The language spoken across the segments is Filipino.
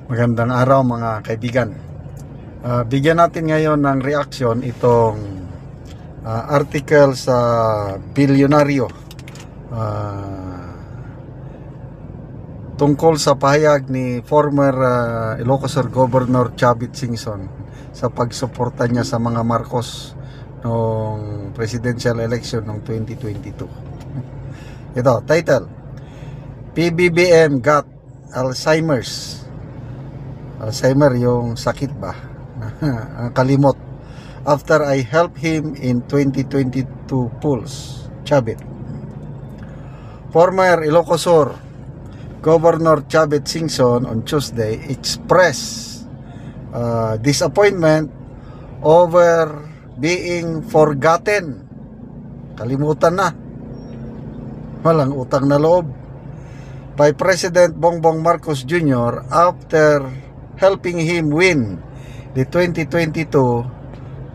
Magandang araw mga kaibigan. Bigyan natin ngayon ng reaksyon itong article sa Bilyonaryo tungkol sa pahayag ni former Ilocos Sur Governor Chavit Singson sa pagsuporta niya sa mga Marcos noong presidential election noong 2022. Ito, title: PBBM got Alzheimer's. Alzheimer yung sakit ba? Kalimot. After I helped him in 2022 polls. Chavit. Former Ilocos Sur Governor Chavit Singson on Tuesday expressed disappointment over being forgotten. Kalimutan na. Walang utang na loob. By President Bongbong Marcos Jr. after helping him win the 2022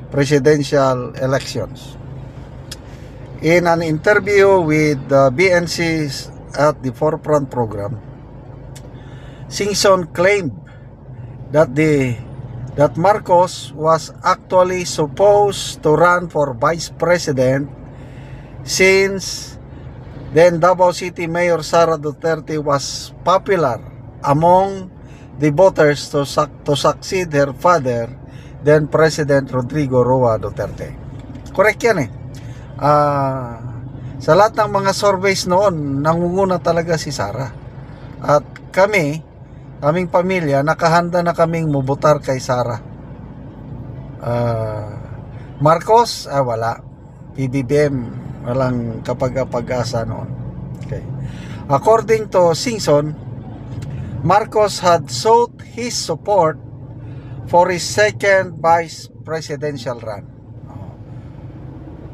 presidential elections. In an interview with the BNC at the Forefront program, Singson claimed that Marcos was actually supposed to run for vice president since then Davao City Mayor Sara Duterte was popular among the voters to succeed her father, then President Rodrigo Roa Duterte. Correct yan eh. Sa lahat ng mga surveys noon, nangunguna talaga si Sara. At aming pamilya, nakahanda na kaming mubutar kay Sara. Marcos, wala. PBBM, walang kapag-asa noon. Okay. According to Singson, Marcos had sought his support for his second vice presidential run.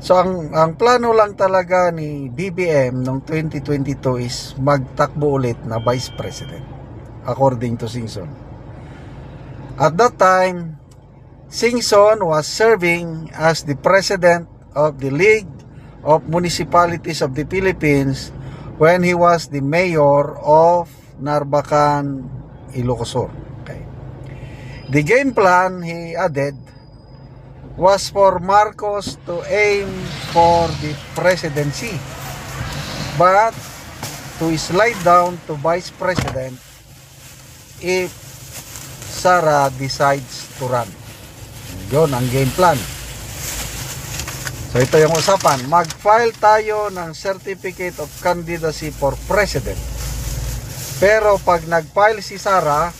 So ang plano lang talaga ni BBM noong 2022 is magtakbo ulit na vice president, according to Singson. At that time, Singson was serving as the president of the League of Municipalities of the Philippines when he was the mayor of Narbacan, Ilocos Sur. Okay. The game plan, he added, was for Marcos to aim for the presidency, but to slide down to vice president if Sara decides to run. Yun ang game plan. So ito yung usapan. Mag-file tayo ng Certificate of Candidacy for President. Pero pag nag-file si Sara,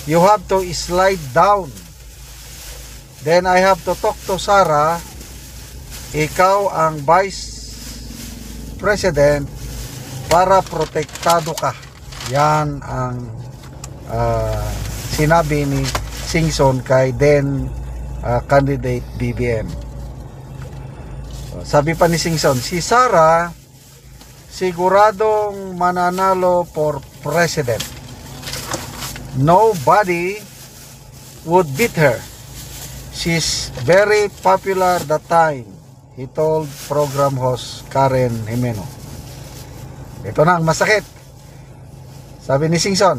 you have to slide down. Then I have to talk to Sara. Ikaw ang Vice President para protektado ka. Yan ang sinabi ni Singson kay then candidate BBM. Sabi pa ni Singson, si Sara siguradong mananalo for president. Nobody would beat her. She's very popular that time, he told program host Karen Jimeno. Ito na ang masakit, sabi ni Singson.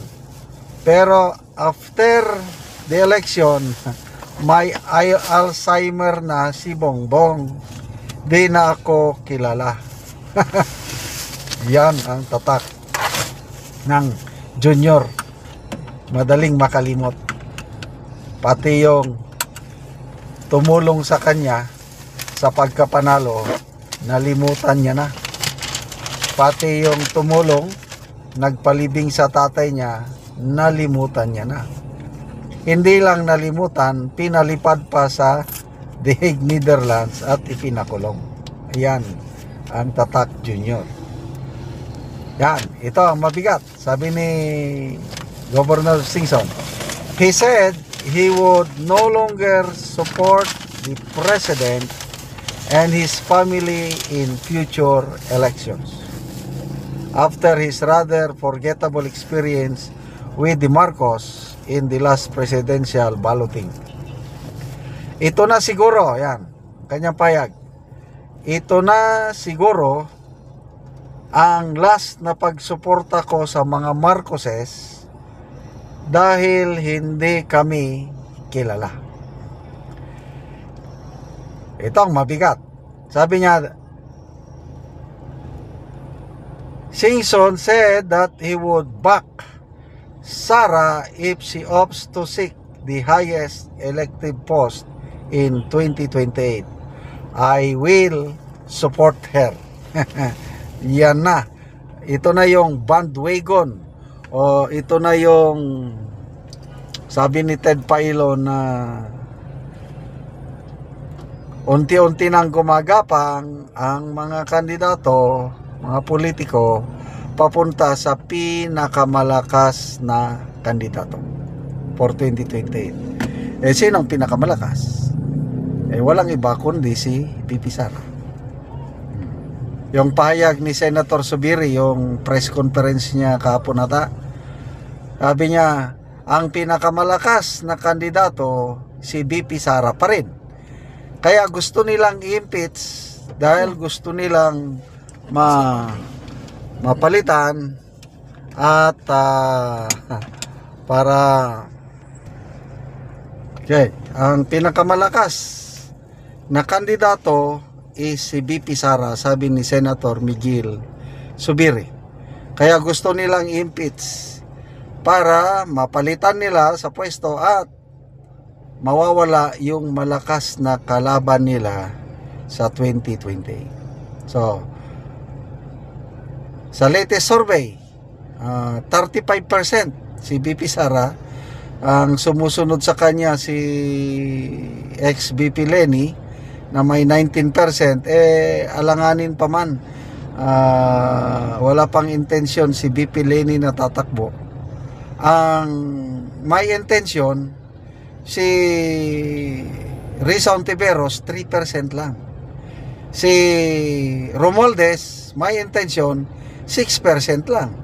Pero after the election, may Alzheimer na si Bongbong. Di na ako kilala. Yan ang tatak ng Junior. Madaling makalimot. Pati yung tumulong sa kanya sa pagkapanalo, nalimutan niya na. Pati yung tumulong, nagpalibing sa tatay niya, nalimutan niya na. Hindi lang nalimutan, pinalipad pa sa The Hague, Netherlands at ipinakulong. Ayan ang tatak Junior. Yan, ito ang mabigat. Sabi ni Governor Singson, he said he would no longer support the president and his family in future elections after his rather forgettable experience with the Marcos in the last presidential balloting. Ito na siguro, yan, kanyang payag. Ito na siguro ang last na pagsuporta ko sa mga Marcoses dahil hindi kami kilala. Ito ang mabigat. Sabi niya, Singson said that he would back Sara if she opts to seek the highest elective post in 2028. I will support her. Yan na. Ito na yung bandwagon. O ito na yung sabi ni Ted Pailo na unti-unti nang gumagapang ang mga kandidato, mga politiko, papunta sa pinakamalakas na kandidato for 2028. Sinong pinakamalakas? Walang iba kundi si VP Sara. Yung pahayag ni Senator Zubiri, yung press conference niya kahapon ata, sabi niya, ang pinakamalakas na kandidato si VP Sara pa rin. Kaya gusto nilang i-impeach dahil gusto nilang mapalitan at para ang pinakamalakas na kandidato is si VP Sara, sabi ni Senator Miguel Zubiri. Kaya gusto nilang impeach para mapalitan nila sa pwesto at mawawala yung malakas na kalaban nila sa 2020. So, sa latest survey, 35% si VP Sara. Ang sumusunod sa kanya si ex-VP Leni na may 19%. Alanganin pa man, wala pang intensyon si VP Leni na tatakbo. Ang may intensyon si Risa Ontiveros, 3% lang. Si Romualdez, may intensyon 6% lang.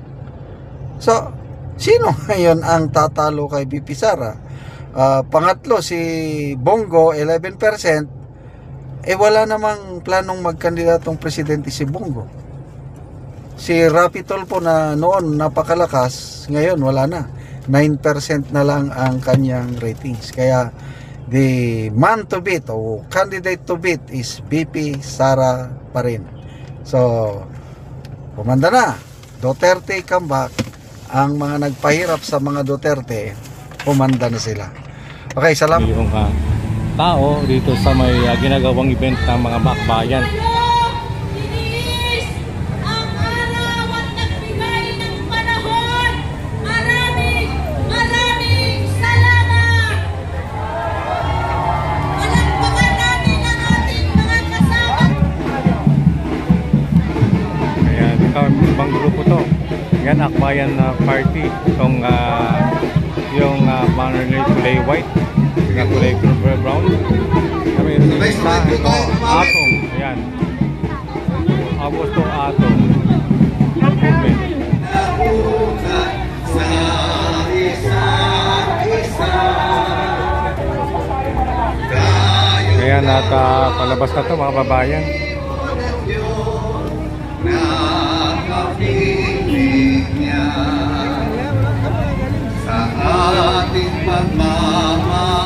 So, sino ngayon ang tatalo kay VP Sara? Pangatlo, si Bongo, 11%. Wala namang planong magkandidatong presidente si Bongo. Si Rapi Tulfo na noon napakalakas, ngayon wala na. 9% na lang ang kanyang ratings. Kaya, the man to beat o candidate to beat is VP Sara pa rin. So, pumanda na. Duterte come back. Ang mga nagpahirap sa mga Duterte, pumanda na sila. Okay, salamat. Yung tao dito sa may ginagawang event ng mga bakbayan. Ibang grupo to. Yan, Akbayan Party. Itong yung banner nila kulay white, yung kulay brown. Kami isa ito, Atom. Ayan. Agosto Atom. Movement. Ayan, at palabas na to mga babayan. Sa ating pagmamahal.